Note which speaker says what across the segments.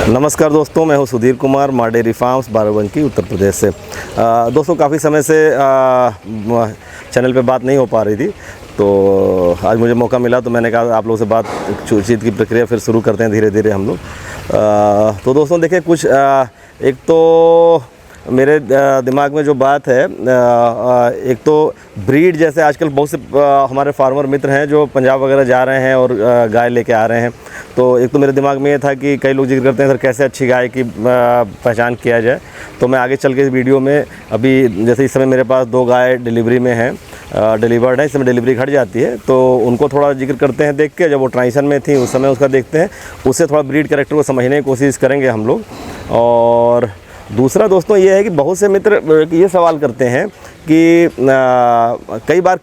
Speaker 1: नमस्कार दोस्तों, मैं हूं सुधीर कुमार, माँ डेयरी फार्म्स, बाराबंकी, उत्तर प्रदेश से। दोस्तों काफ़ी समय से चैनल पे बात नहीं हो पा रही थी, तो आज मुझे मौका मिला तो मैंने कहा आप लोगों से बातचीत की प्रक्रिया फिर शुरू करते हैं धीरे धीरे हम लोग। तो दोस्तों देखिए, कुछ एक तो मेरे दिमाग में जो बात है, एक तो ब्रीड, जैसे आजकल बहुत से हमारे फार्मर मित्र हैं जो पंजाब वगैरह जा रहे हैं और गाय लेके आ रहे हैं। तो एक तो मेरे दिमाग में ये था कि कई लोग जिक्र करते हैं सर कैसे अच्छी गाय की पहचान किया जाए। तो मैं आगे चल के इस वीडियो में, अभी जैसे इस समय मेरे पास 2 गाय डिलीवरी में हैं, डिलीवर्ड है, इस समय डिलीवरी घट जाती है, तो उनको थोड़ा जिक्र करते हैं देख के। जब वो ट्रांजिशन में थी उस समय उसका देखते हैं, उससे थोड़ा ब्रीड कैरेक्टर को समझने की कोशिश करेंगे हम लोग। और दूसरा दोस्तों ये है कि बहुत से मित्र ये सवाल करते हैं कि कई बार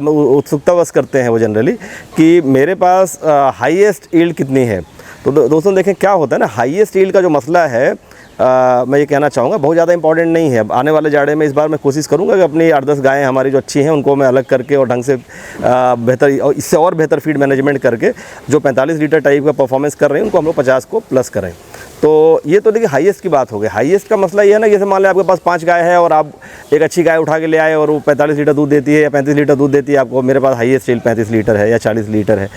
Speaker 1: उत्सुकतावश करते हैं वो जनरली कि मेरे पास हाईएस्ट यील्ड कितनी है। तो दोस्तों देखें क्या होता है ना, हाईएस्ट यील्ड का जो मसला है, मैं ये कहना चाहूँगा बहुत ज़्यादा इंपॉर्टेंट नहीं है। आने वाले जाड़े में इस बार मैं कोशिश करूँगा कि अपनी 8-10 गायें हमारी जो अच्छी हैं उनको मैं अलग करके और ढंग से बेहतर और इससे और बेहतर फीड मैनेजमेंट करके जो 45 लीटर टाइप का परफॉर्मेंस कर रहे हैं उनको हम लोग 50 को प्लस करें। तो ये तो देखिए हाईएस्ट की बात हो गई। हाईएस्ट का मसला ये है ना, जैसे मान लें आपके पास 5 गाय है और आप एक अच्छी गाय उठा के ले आए और वो 45 लीटर दूध देती है या 35 लीटर दूध देती है आपको। मेरे पास हाईएस्ट यील्ड 35 लीटर है या 40 लीटर है।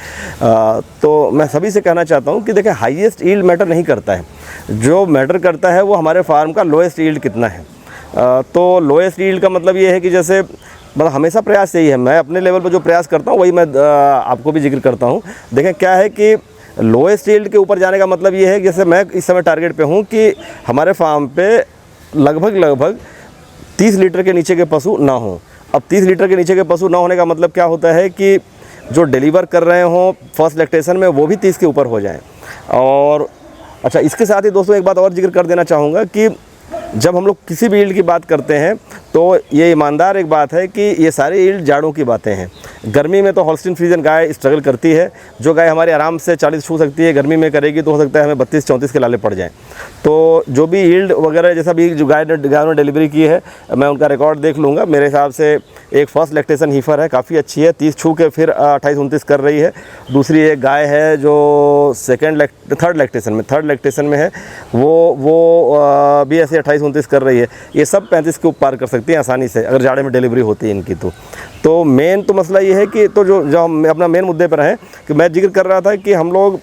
Speaker 1: तो मैं सभी से कहना चाहता हूँ कि देखिए हाईएस्ट यील्ड मैटर नहीं करता है, जो मैटर करता है वो हमारे फार्म का लोएस्ट यील्ड कितना है। तो लोएस्ट यील्ड का मतलब ये है कि जैसे मतलब हमेशा प्रयास यही है, मैं अपने लेवल पर जो प्रयास करता हूँ वही मैं आपको भी जिक्र करता हूँ। देखें क्या है कि लोएस्ट यील्ड के ऊपर जाने का मतलब ये है कि जैसे मैं इस समय टारगेट पे हूँ कि हमारे फार्म पे लगभग 30 लीटर के नीचे के पशु ना हों। अब 30 लीटर के नीचे के पशु ना होने का मतलब क्या होता है कि जो डिलीवर कर रहे हों फर्स्ट लैक्टेशन में वो भी 30 के ऊपर हो जाएं। और अच्छा, इसके साथ ही दोस्तों एक बात और जिक्र कर देना चाहूँगा कि जब हम लोग किसी भी यील्ड की बात करते हैं तो ये ईमानदार एक बात है कि ये सारी यील्ड जाड़ों की बातें हैं। गर्मी में तो हॉल्स्टीन फ्रीजियन गाय स्ट्रगल करती है, जो गाय हमारी आराम से 40 छू सकती है, गर्मी में करेगी तो हो सकता है हमें 32-34 के लाले पड़ जाएं। तो जो भी यील्ड वगैरह जैसा भी जो गाय ने डिलीवरी की है, मैं उनका रिकॉर्ड देख लूँगा। मेरे हिसाब से एक फर्स्ट लैक्टेशन हीफर है, काफ़ी अच्छी है, 30 छू के फिर 28-29 कर रही है। दूसरी एक गाय है जो थर्ड लैक्टेशन में है, वो भी ऐसे 28-29 कर रही है। ये सब 35 के ऊपर कर सकती हैं आसानी से अगर जाड़े में डिलीवरी होती है इनकी। तो मेन तो मसला ये है कि तो जो हम अपना मेन मुद्दे पर हैं कि मैं जिक्र कर रहा था कि हम लोग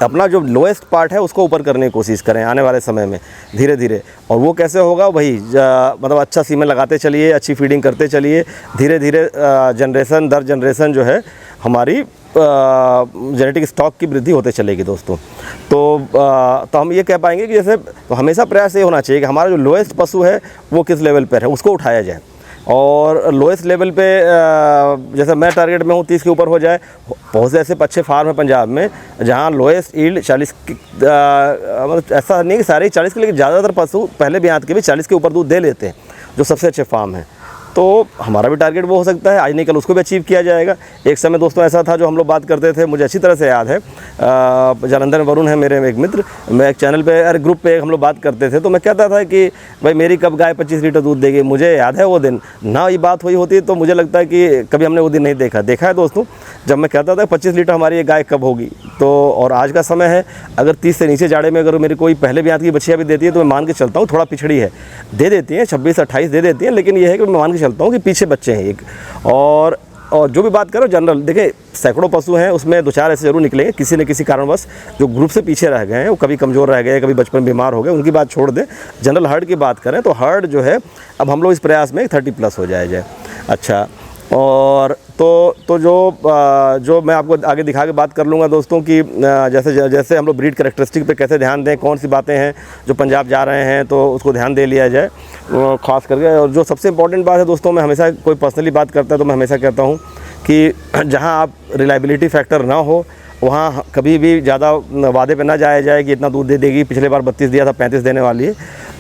Speaker 1: अपना जो लोएस्ट पार्ट है उसको ऊपर करने की कोशिश करें आने वाले समय में धीरे धीरे। और वो कैसे होगा, वही मतलब अच्छा सीमेन लगाते चलिए, अच्छी फीडिंग करते चलिए, धीरे धीरे जनरेशन दर जनरेशन जो है हमारी जेनेटिक स्टॉक की वृद्धि होते चलेगी दोस्तों। तो हम ये कह पाएंगे कि जैसे तो हमेशा प्रयास ये होना चाहिए कि हमारा जो लोएस्ट पशु है वो किस लेवल पर है उसको उठाया जाए। और लोएस्ट लेवल पे जैसे मैं टारगेट में हूँ 30 के ऊपर हो जाए। बहुत से ऐसे अच्छे फार्म है पंजाब में जहाँ लोएस्ट यील्ड 40 मतलब ऐसा नहीं कि सारे 40 के, लेकिन ज़्यादातर पशु पहले भी हाथ के भी 40 के ऊपर दूध दे लेते हैं, जो सबसे अच्छे फार्म हैं। तो हमारा भी टारगेट वो हो सकता है, आज नहीं कल उसको भी अचीव किया जाएगा। एक समय दोस्तों ऐसा था जो हम लोग बात करते थे, मुझे अच्छी तरह से याद है, जालंधर में वरुण है मेरे एक मित्र, मैं एक चैनल पे ग्रुप पे हम लोग बात करते थे, तो मैं कहता था कि भाई मेरी कब गाय 25 लीटर दूध देगी। मुझे याद है वो दिन ना, ये बात हुई होती तो मुझे लगता है कि कभी हमने वो दिन नहीं देखा है दोस्तों, जब मैं कहता था 25 लीटर हमारी ये गाय कब होगी। तो और आज का समय है, अगर 30 से नीचे जाड़े में अगर मेरी कोई पहले भी हाथ की बच्चियाँ भी देती है तो मैं मान के चलता हूँ थोड़ा पिछड़ी है, दे देती हैं 26-28 दे देती हैं, लेकिन ये है कि मैं मान के चलता हूँ कि पीछे बच्चे हैं एक। और जो भी बात करो जनरल, देखें सैकड़ों पशु हैं, उसमें 2-4 ऐसे जरूर निकलेंगे किसी न किसी कारणवश जो ग्रुप से पीछे रह गए हैं, वो कभी कमज़ोर रह गए, कभी बचपन बीमार हो गए, उनकी बात छोड़ दें। जनरल हर्ड की बात करें तो हर्ड जो है अब हम लोग इस प्रयास में 30+ हो जाए। अच्छा, और तो जो मैं आपको आगे दिखा के बात कर लूँगा दोस्तों कि जैसे हम लोग ब्रीड कैरेक्टरिस्टिक पे कैसे ध्यान दें, कौन सी बातें हैं जो पंजाब जा रहे हैं तो उसको ध्यान दे लिया जाए ख़ास करके। और जो सबसे इंपॉर्टेंट बात है दोस्तों, मैं हमेशा कोई पर्सनली बात करता है तो मैं हमेशा कहता हूँ कि जहाँ आप रिलायबिलिटी फैक्टर ना हो वहाँ कभी भी ज़्यादा वादे पे ना जाया जाए कि इतना दूध दे देगी, पिछले बार 32 दिया था 35 देने वाली है।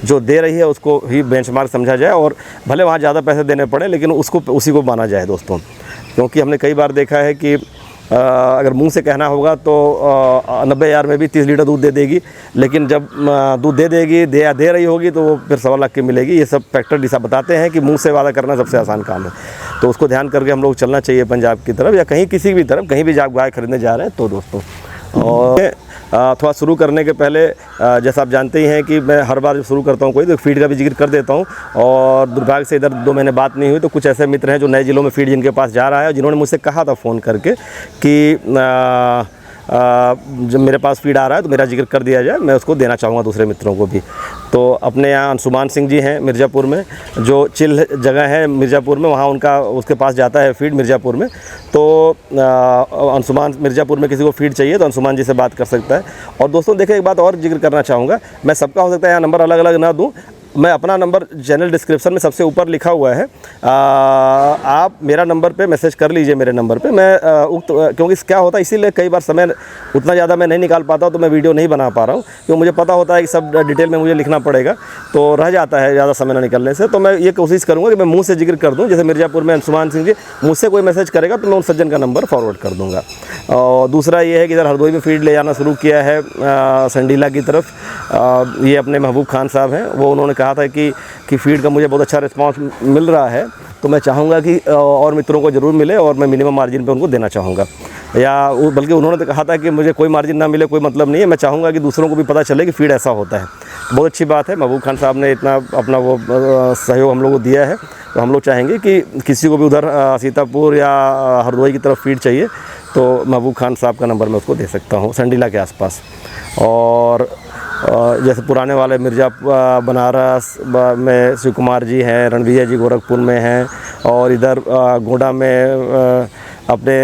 Speaker 1: जो दे रही है उसको ही बेंचमार्क समझा जाए, और भले वहाँ ज़्यादा पैसे देने पड़े लेकिन उसी को माना जाए दोस्तों। क्योंकि हमने कई बार देखा है कि अगर मुंह से कहना होगा तो 90,000 में भी 30 लीटर दूध दे देगी, लेकिन जब दूध दे देगी दे रही होगी तो वो फिर 1.25 लाख की मिलेगी। ये सब फैक्टर दिशा बताते हैं कि मुंह से वादा करना सबसे आसान काम है, तो उसको ध्यान करके हम लोग चलना चाहिए पंजाब की तरफ या कहीं किसी भी तरफ, कहीं भी जब गाय खरीदने जा रहे हैं तो दोस्तों। और थोड़ा शुरू करने के पहले जैसा आप जानते ही हैं कि मैं हर बार जब शुरू करता हूँ कोई तो फीड का भी जिक्र कर देता हूँ। और दुर्भाग्य से इधर 2 महीने बात नहीं हुई, तो कुछ ऐसे मित्र हैं जो नए ज़िलों में फीड जिनके पास जा रहा है, जिन्होंने मुझसे कहा था फ़ोन करके कि जब मेरे पास फीड आ रहा है तो मेरा जिक्र कर दिया जाए, मैं उसको देना चाहूँगा दूसरे मित्रों को भी। तो अपने यहाँ अंशुमान सिंह जी हैं मिर्ज़ापुर में, जो चिल जगह है मिर्ज़ापुर में, वहाँ उनका उसके पास जाता है फीड मिर्ज़ापुर में। तो अंशुमान मिर्ज़ापुर में किसी को फीड चाहिए तो अंशुमान जी से बात कर सकता है। और दोस्तों देखिए, एक बात और जिक्र करना चाहूँगा, मैं सबका हो सकता है यहाँ नंबर अलग अलग ना दूँ, मैं अपना नंबर चैनल डिस्क्रिप्शन में सबसे ऊपर लिखा हुआ है, आप मेरा नंबर पे मैसेज कर लीजिए मेरे नंबर पे। मैं क्योंकि क्या होता है, इसीलिए कई बार समय उतना ज़्यादा मैं नहीं निकाल पाता हूँ, तो मैं वीडियो नहीं बना पा रहा हूँ, क्योंकि मुझे पता होता है कि सब डिटेल में मुझे लिखना पड़ेगा, तो रह जाता है ज़्यादा समय ना निकलने से। तो मैं ये कोशिश करूँगा कि मैं मुँह से जिक्र कर दूँ। जैसे मिर्ज़ापुर में अंशुमान सिंह जी, मुझसे कोई मैसेज करेगा तो मैं उन सज्जन का नंबर फॉरवर्ड कर दूँगा। और दूसरा ये है कि इधर हरदोई में फीड ले जाना शुरू किया है संडीला की तरफ, ये अपने महबूब खान साहब हैं, वो उन्होंने कहा था कि फीड का मुझे बहुत अच्छा रिस्पांस मिल रहा है, तो मैं चाहूँगा कि और मित्रों को ज़रूर मिले, और मैं मिनिमम मार्जिन पे उनको देना चाहूँगा। या बल्कि उन्होंने तो कहा था कि मुझे कोई मार्जिन ना मिले कोई मतलब नहीं है, मैं चाहूँगा कि दूसरों को भी पता चले कि फीड ऐसा होता है। बहुत अच्छी बात है, महबूब खान साहब ने इतना अपना वो सहयोग हम लोग को दिया है, तो हम लोग चाहेंगे कि किसी को भी उधर सीतापुर या हरदोई की तरफ फीड चाहिए तो महबूब खान साहब का नंबर मैं उसको दे सकता हूँ, संडीला के आसपास। और जैसे पुराने वाले मिर्ज़ा बनारस में शिव कुमार जी हैं, रणविजय जी गोरखपुर में हैं, और इधर गोंडा में अपने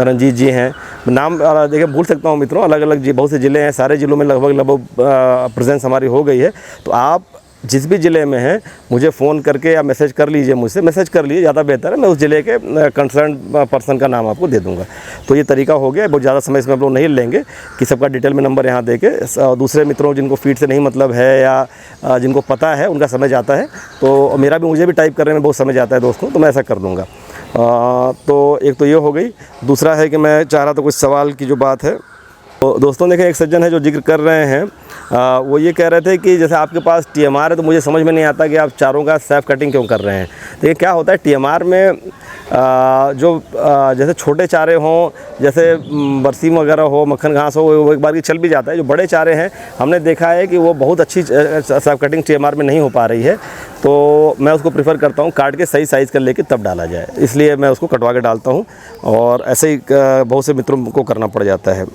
Speaker 1: रंजीत जी हैं। नाम देखिए भूल सकता हूँ मित्रों, अलग अलग बहुत से ज़िले हैं, सारे ज़िलों में लगभग प्रेजेंस हमारी हो गई है। तो आप जिस भी ज़िले में हैं मुझे फ़ोन करके या मैसेज कर लीजिए, मुझसे मैसेज कर लीजिए, ज़्यादा बेहतर है, मैं उस ज़िले के कंसर्न पर्सन का नाम आपको दे दूंगा। तो ये तरीका हो गया, बहुत ज़्यादा समय इसमें हम लोग नहीं लेंगे कि सबका डिटेल में नंबर यहाँ दे के दूसरे मित्रों जिनको फीड से नहीं मतलब है या जिनको पता है उनका समय जाता है, तो मेरा भी मुझे भी टाइप करने में बहुत समय जाता है दोस्तों, तो मैं ऐसा कर दूँगा। तो एक तो ये हो गई। दूसरा है कि मैं चाह रहा था कुछ सवाल की जो बात है, तो दोस्तों देखें एक सज्जन है जो जिक्र कर रहे हैं, वो ये कह रहे थे कि जैसे आपके पास TMR है तो मुझे समझ में नहीं आता कि आप चारों का सेल्फ कटिंग क्यों कर रहे हैं। देखिए क्या होता है, TMR में जैसे छोटे चारे हों, जैसे बरसीम वगैरह हो, मक्खन घास हो, वो एक बार की चल भी जाता है। जो बड़े चारे हैं हमने देखा है कि वो बहुत अच्छी सेल्फ कटिंग TMR में नहीं हो पा रही है, तो मैं उसको प्रीफ़र करता हूँ काट के सही साइज़ कर लेके तब डाला जाए, इसलिए मैं उसको कटवा के डालता हूँ। और ऐसे ही बहुत से मित्रों को करना पड़ जाता है।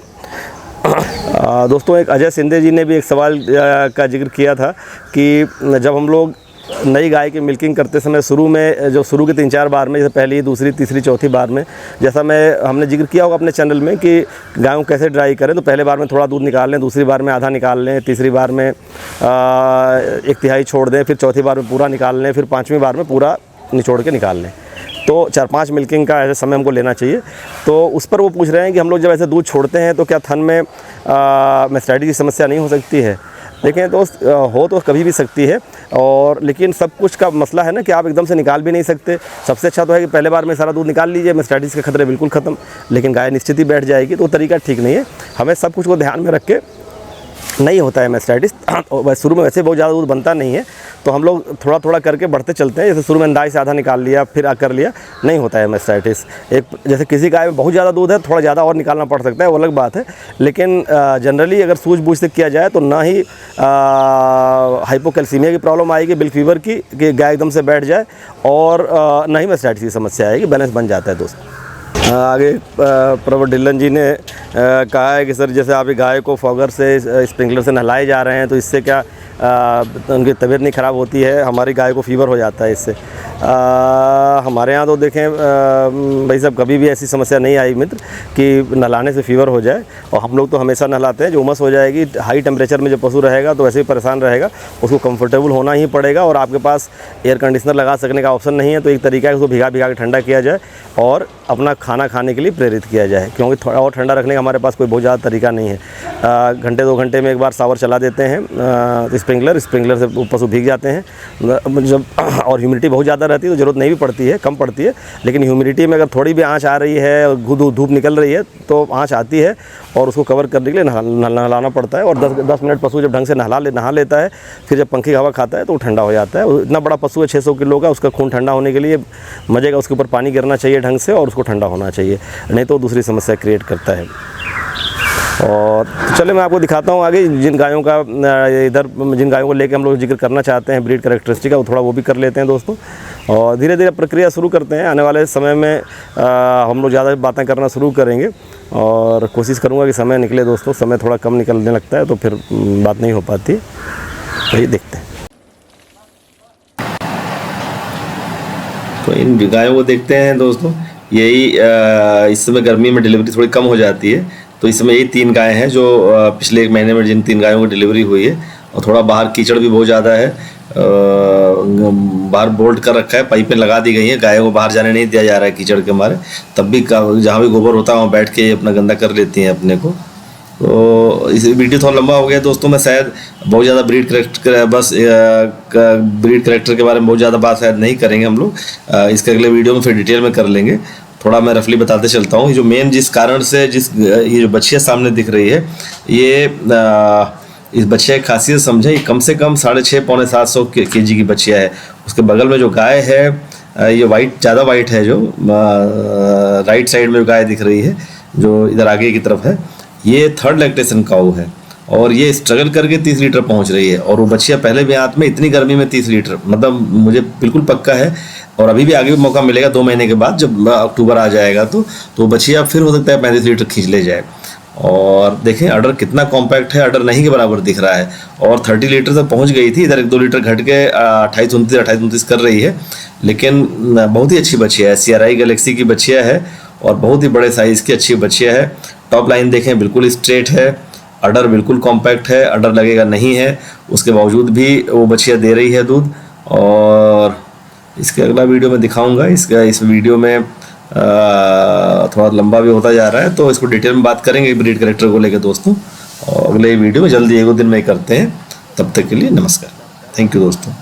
Speaker 1: दोस्तों एक अजय सिंधे जी ने भी एक सवाल का जिक्र किया था कि जब हम लोग नई गाय की मिल्किंग करते समय शुरू में जो शुरू के 3-4 बार में, जैसे पहली, दूसरी, तीसरी, चौथी बार में, जैसा हमने जिक्र किया होगा अपने चैनल में कि गायों को कैसे ड्राई करें, तो पहले बार में थोड़ा दूध निकाल लें, दूसरी बार में आधा निकाल लें, तीसरी बार में 1/3 छोड़ दें, फिर चौथी बार में पूरा निकाल लें, फिर 5वीं बार में पूरा निचोड़ के निकाल लें। तो 4-5 मिल्किंग का ऐसे समय हमको लेना चाहिए। तो उस पर वो पूछ रहे हैं कि हम लोग जब ऐसे दूध छोड़ते हैं तो क्या थन में मैस्टाइटिस की समस्या नहीं हो सकती है। देखें दोस्त, हो तो कभी भी सकती है, और लेकिन सब कुछ का मसला है ना कि आप एकदम से निकाल भी नहीं सकते। सबसे अच्छा तो है कि पहले बार में सारा दूध निकाल लीजिए, मैस्टाइटिस के खतरे बिल्कुल ख़त्म, लेकिन गाय निश्चित ही बैठ जाएगी, तो वो तरीका ठीक नहीं है। हमें सब कुछ को ध्यान में रख के नहीं होता है मैस्टाइटिस, और शुरू में वैसे बहुत ज़्यादा दूध बनता नहीं है, तो हम लोग थोड़ा थोड़ा करके बढ़ते चलते हैं। जैसे शुरू में अंदाज से आधा निकाल लिया, फिर कर लिया, नहीं होता है मैस्टाइटिस। एक जैसे किसी गाय में बहुत ज़्यादा दूध है, थोड़ा ज़्यादा और निकालना पड़ सकता है, वो अलग बात है, लेकिन जनरली अगर सूझबूझ से किया जाए तो ना ही हाइपोकैल्सीमिया की प्रॉब्लम आएगी, बिल्क फीवर की, कि गाय एकदम से बैठ जाए, और ना ही मैस्टाइटिस की समस्या आएगी, बैलेंस बन जाता है दोस्तों। आगे प्रवर ढिल्लन जी ने कहा है कि सर जैसे आप गाय को फॉगर से, स्प्रिंकलर से नहलाए जा रहे हैं, तो इससे क्या उनकी तबीयत नहीं ख़राब होती है? हमारी गाय को फीवर हो जाता है इससे। हमारे यहाँ तो देखें भाई साहब, कभी भी ऐसी समस्या नहीं आई मित्र कि नहलाने से फ़ीवर हो जाए, और हम लोग तो हमेशा नहलाते हैं। जो उमस हो जाएगी, हाई टेम्परेचर में जो पशु रहेगा तो वैसे ही परेशान रहेगा, उसको कंफर्टेबल होना ही पड़ेगा, और आपके पास एयर कंडीशनर लगा सकने का ऑप्शन नहीं है, तो एक तरीका है उसको भिगा भिगा के ठंडा किया जाए और अपना खाना खाने के लिए प्रेरित किया जाए, क्योंकि थोड़ा और ठंडा रखने का हमारे पास कोई बहुत ज़्यादा तरीका नहीं है। घंटे 2 घंटे में एक बार शावर चला देते हैं स्प्रिंकलर से पशु भीग जाते हैं। जब और ह्यूमिडिटी बहुत ज़्यादा रहती है तो ज़रूरत नहीं भी पड़ती है, कम पड़ती है, लेकिन ह्यूमिडिटी में अगर थोड़ी भी आँच आ रही है, धूप निकल रही है तो आँच आती है और उसको कवर करने के लिए नहलाना पड़ता है। और 10 मिनट पशु जब ढंग से नहा लेता है, फिर जब पंखी हवा खाता है तो वो ठंडा हो जाता है। इतना बड़ा पशु है 600 किलो का, उसका खून ठंडा होने के लिए मजे का उसके ऊपर पानी गिरना चाहिए ढंग से और उसको ठंडा होना चाहिए, नहीं तो दूसरी समस्या क्रिएट करता है। और चले मैं आपको दिखाता हूँ आगे जिन गायों को लेके हम लोग जिक्र करना चाहते हैं ब्रीड कैरेक्टरिस्टिक का, वो थोड़ा वो भी कर लेते हैं दोस्तों। और धीरे धीरे प्रक्रिया शुरू करते हैं। आने वाले समय में हम लोग ज़्यादा बातें करना शुरू करेंगे और कोशिश करूँगा कि समय निकले दोस्तों। समय थोड़ा कम निकलने लगता है तो फिर बात नहीं हो पाती, वही देखते हैं। तो इन गायों को देखते हैं दोस्तों। यही इस समय गर्मी में डिलीवरी थोड़ी कम हो जाती है, तो इस समय यही 3 गायें हैं जो पिछले 1 महीने में जिन 3 गायों की डिलीवरी हुई है। और थोड़ा बाहर कीचड़ भी बहुत ज़्यादा है, बाहर बोल्ट कर रखा है, पाइपें लगा दी गई हैं, गायों को बाहर जाने नहीं दिया जा रहा है कीचड़ के मारे। तब भी जहाँ भी गोबर होता है वहाँ बैठ के अपना गंदा कर लेती हैं अपने को। तो इस वीडियो थोड़ा लंबा हो गया दोस्तों। मैं शायद बहुत ज़्यादा ब्रीड कैरेक्टर के बारे में बहुत ज़्यादा बात शायद नहीं करेंगे हम लोग। इसके अगले वीडियो में फिर डिटेल में कर लेंगे। थोड़ा मैं रफली बताते चलता हूँ। जो मेन जिस कारण से ये जो बच्चियाँ सामने दिख रही है, ये इस बच्चिया की खासियत समझे, ये कम से कम 650 पौने 700 kg की बच्चिया है। उसके बगल में जो गाय है ये ज़्यादा वाइट है, जो राइट साइड में गाय दिख रही है जो इधर आगे की तरफ है, ये 3rd लैक्टेशन काऊ है और ये स्ट्रगल करके 30 लीटर पहुंच रही है। और वो बच्चिया पहले भी हाथ में इतनी गर्मी में 30 लीटर, मतलब मुझे बिल्कुल पक्का है। और अभी भी आगे भी मौका मिलेगा 2 महीने के बाद, जब अक्टूबर आ जाएगा तो बच्चिया फिर हो सकता है 35 लीटर खींच ले जाए। और देखें अडर कितना कॉम्पैक्ट है, अडर नहीं के बराबर दिख रहा है। और 30 लीटर तक पहुंच गई थी, इधर 1-2 लीटर घट के 28-29 कर रही है। लेकिन बहुत ही अच्छी बच्चिया है, CRI गैलेक्सी की बच्चिया है और बहुत ही बड़े साइज़ की अच्छी बच्चिया है। टॉप लाइन देखें बिल्कुल स्ट्रेट है, अडर बिल्कुल कॉम्पैक्ट है, अडर लगेगा नहीं है, उसके बावजूद भी वो बच्चिया दे रही है दूध। और इसके अगला वीडियो में दिखाऊंगा। इस वीडियो में थोड़ा लंबा भी होता जा रहा है, तो इसको डिटेल में बात करेंगे ब्रीड कैरेक्टर को लेकर दोस्तों। और अगले वीडियो में जल्दी 1-2 दिन में करते हैं। तब तक के लिए नमस्कार, थैंक यू दोस्तों।